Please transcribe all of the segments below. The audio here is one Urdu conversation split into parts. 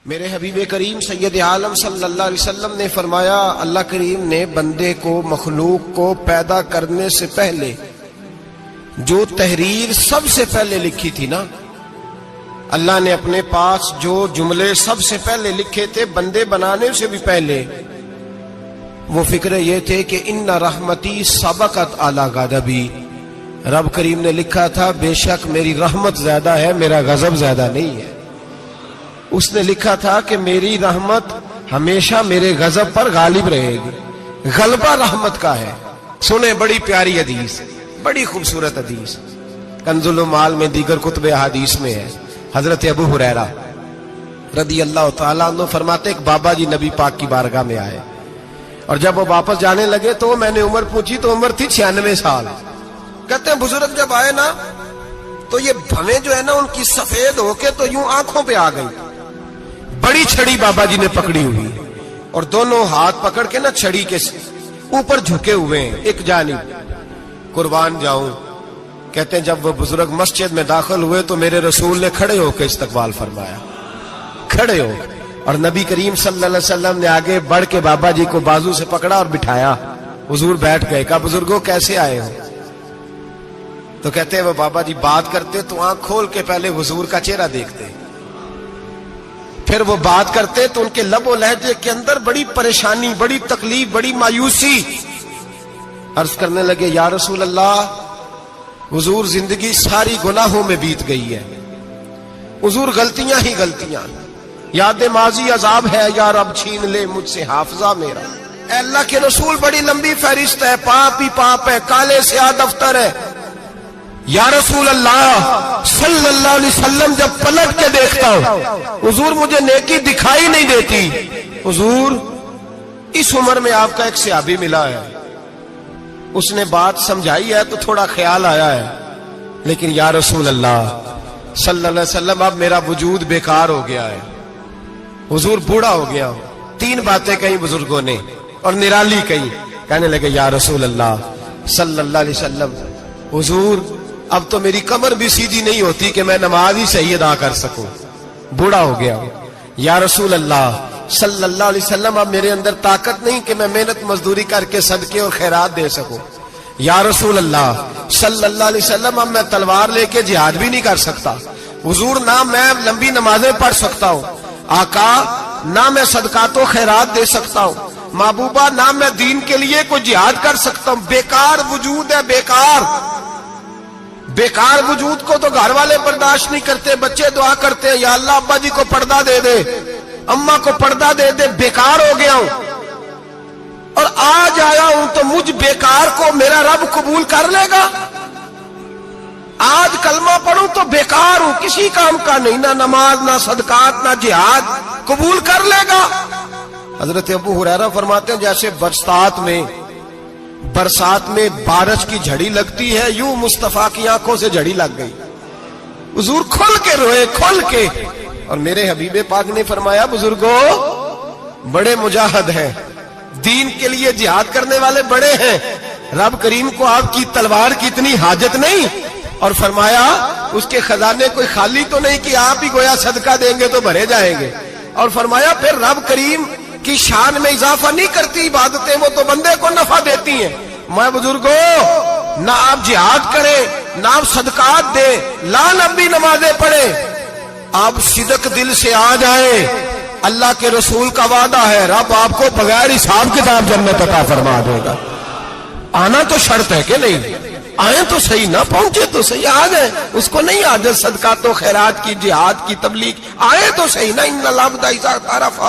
میرے حبیب کریم سید عالم صلی اللہ علیہ وسلم نے فرمایا، اللہ کریم نے بندے کو، مخلوق کو پیدا کرنے سے پہلے جو تحریر سب سے پہلے لکھی تھی نا، اللہ نے اپنے پاس جو جملے سب سے پہلے لکھے تھے بندے بنانے سے بھی پہلے، وہ فکر یہ تھے کہ ان رحمتی سبقت اعلی غضبی، رب کریم نے لکھا تھا بے شک میری رحمت زیادہ ہے، میرا غضب زیادہ نہیں ہے۔ اس نے لکھا تھا کہ میری رحمت ہمیشہ میرے غضب پر غالب رہے گی، غلبہ رحمت کا ہے۔ سنیں بڑی پیاری حدیث، بڑی خوبصورت حدیث، کنز المال میں دیگر کتب احادیث میں ہے۔ حضرت ابو ہریرہ رضی اللہ تعالیٰ عنہ فرماتے ایک بابا جی نبی پاک کی بارگاہ میں آئے، اور جب وہ واپس جانے لگے تو میں نے عمر پوچھی تو عمر تھی 96 سال۔ کہتے ہیں بزرگ جب آئے نا تو یہ بھویں جو ہے نا ان کی سفید ہو کے تو یوں آنکھوں پہ آ گئی، بڑی چھڑی بابا جی نے پکڑی ہوئی اور دونوں ہاتھ پکڑ کے نا چھڑی کے اوپر جھکے ہوئے ہیں ایک جانب، قربان جاؤں۔ کہتے ہیں جب وہ بزرگ مسجد میں داخل ہوئے تو میرے رسول نے کھڑے ہو کے استقبال فرمایا، کھڑے ہو، اور نبی کریم صلی اللہ علیہ وسلم نے آگے بڑھ کے بابا جی کو بازو سے پکڑا اور بٹھایا، حضور بیٹھ گئے۔ کہا بزرگوں کیسے آئے ہو؟ تو کہتے ہیں وہ بابا جی بات کرتے تو آنکھ کھول کے پہلے حضور کا چہرہ دیکھتے، پھر وہ بات کرتے تو ان کے لب و لہجے کے اندر بڑی پریشانی، بڑی تکلیف، بڑی مایوسی۔ عرض کرنے لگے یا رسول اللہ، حضور زندگی ساری گناہوں میں بیت گئی ہے، حضور غلطیاں ہی غلطیاں، یاد ماضی عذاب ہے، یا رب چھین لے مجھ سے حافظہ میرا۔ اے اللہ کے رسول بڑی لمبی فہرست ہے، پاپ ہی پاپ ہے، کالے سیاہ دفتر ہے۔ یا رسول اللہ صلی اللہ علیہ وسلم جب پلٹ کے دیکھتا ہوں حضور مجھے نیکی دکھائی نہیں دیتی۔ حضور اس عمر میں آپ کا ایک صحابی ملا ہے، اس نے بات سمجھائی ہے تو تھوڑا خیال آیا ہے، لیکن یا رسول اللہ صلی اللہ علیہ وسلم اب میرا وجود بیکار ہو گیا ہے، حضور بوڑھا ہو گیا ہوں۔ تین باتیں کہیں بزرگوں نے اور نرالی کہیں، کہنے لگے یا رسول اللہ صلی اللہ علیہ وسلم، حضور اب تو میری کمر بھی سیدھی نہیں ہوتی کہ میں نماز ہی صحیح ادا کر سکوں، بوڑھا ہو گیا ہوں۔ یا رسول اللہ صلی اللہ علیہ وسلم اب میرے اندر طاقت نہیں کہ میں محنت مزدوری کر کے صدقے اور خیرات دے سکوں۔ یا رسول اللہ صلی اللہ علیہ وسلم اب میں تلوار لے کے جہاد بھی نہیں کر سکتا، حضور نہ میں لمبی نمازیں پڑھ سکتا ہوں، آقا نہ میں صدقات و خیرات دے سکتا ہوں، محبوبہ نہ میں دین کے لیے کوئی جہاد کر سکتا ہوں، بیکار وجود ہے، بیکار بیکار وجود کو تو گھر والے برداشت نہیں کرتے، بچے دعا کرتے ہیں یا اللہ ابا جی کو پردہ دے دے، اماں کو پردہ دے دے، بیکار ہو گیا ہوں، اور آج آیا ہوں تو مجھ بیکار کو میرا رب قبول کر لے گا؟ آج کلمہ پڑھوں تو بیکار ہوں، کسی کام کا نہیں، نہ نماز نہ صدقات نہ جہاد، قبول کر لے گا؟ حضرت ابو ہریرہ فرماتے ہیں جیسے برسات میں بارش کی جھڑی لگتی ہے، یوں مصطفیٰ کی آنکھوں سے جھڑی لگ گئی، حضور کھل کے روئے، کھل کے۔ اور میرے حبیب پاک نے فرمایا بزرگوں بڑے مجاہد ہیں، دین کے لیے جہاد کرنے والے بڑے ہیں، رب کریم کو آپ کی تلوار کی اتنی حاجت نہیں، اور فرمایا اس کے خزانے کوئی خالی تو نہیں کہ آپ ہی گویا صدقہ دیں گے تو بھرے جائیں گے، اور فرمایا پھر رب کریم کی شان میں اضافہ نہیں کرتی عبادتیں، وہ تو بندے کو نفع دیتی ہیں۔ میں بزرگوں نہ آپ جہاد کریں نہ آپ صدقات دیں، لا لمبی نمازیں پڑھیں، آپ صدق دل سے آ جائیں، اللہ کے رسول کا وعدہ ہے رب آپ کو بغیر حساب کتاب جنت عطا فرما دے گا۔ آنا تو شرط ہے کہ نہیں؟ آئیں تو صحیح، نہ پہنچے تو صحیح، آ جائیں، اس کو نہیں عادت صدقات و خیرات کی، جہاد کی، تبلیغ، آئے تو صحیح نا۔ ان العبد اذا اعترف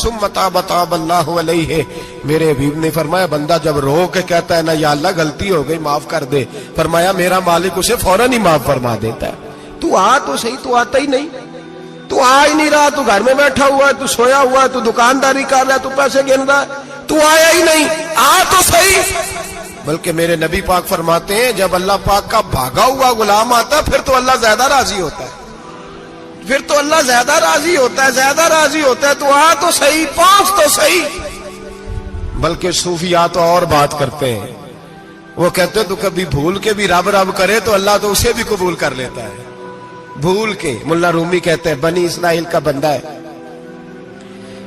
ثم تاب تاب اللہ علیہ، میرے حبیب نے فرمایا بندہ جب رو کے کہتا ہے نا یا اللہ غلطی ہو گئی معاف کر دے، فرمایا میرا مالک اسے فوراً ہی معاف فرما دیتا ہے۔ تو آ تو صحیح، تو آتا ہی نہیں، تو آ ہی نہیں رہا، تو گھر میں بیٹھا ہوا ہے، تو سویا ہوا ہے، تو دکانداری کر رہا ہے، تو پیسے گن رہا ہے، تو آیا ہی نہیں، آ تو صحیح۔ بلکہ میرے نبی پاک فرماتے ہیں جب اللہ پاک کا بھاگا ہوا غلام آتا ہے پھر تو اللہ زیادہ راضی ہوتا ہے، پھر تو اللہ زیادہ راضی ہوتا ہے، زیادہ راضی ہوتا ہے، تو آ تو صحیح، پہنچ تو صحیح۔ بلکہ صوفیاء تو اور بات کرتے ہیں، وہ کہتے تو کبھی بھول کے بھی رب رب کرے تو اللہ تو اسے بھی قبول کر لیتا ہے، بھول کے۔ ملا رومی کہتے ہیں بنی اسرائیل کا بندہ ہے،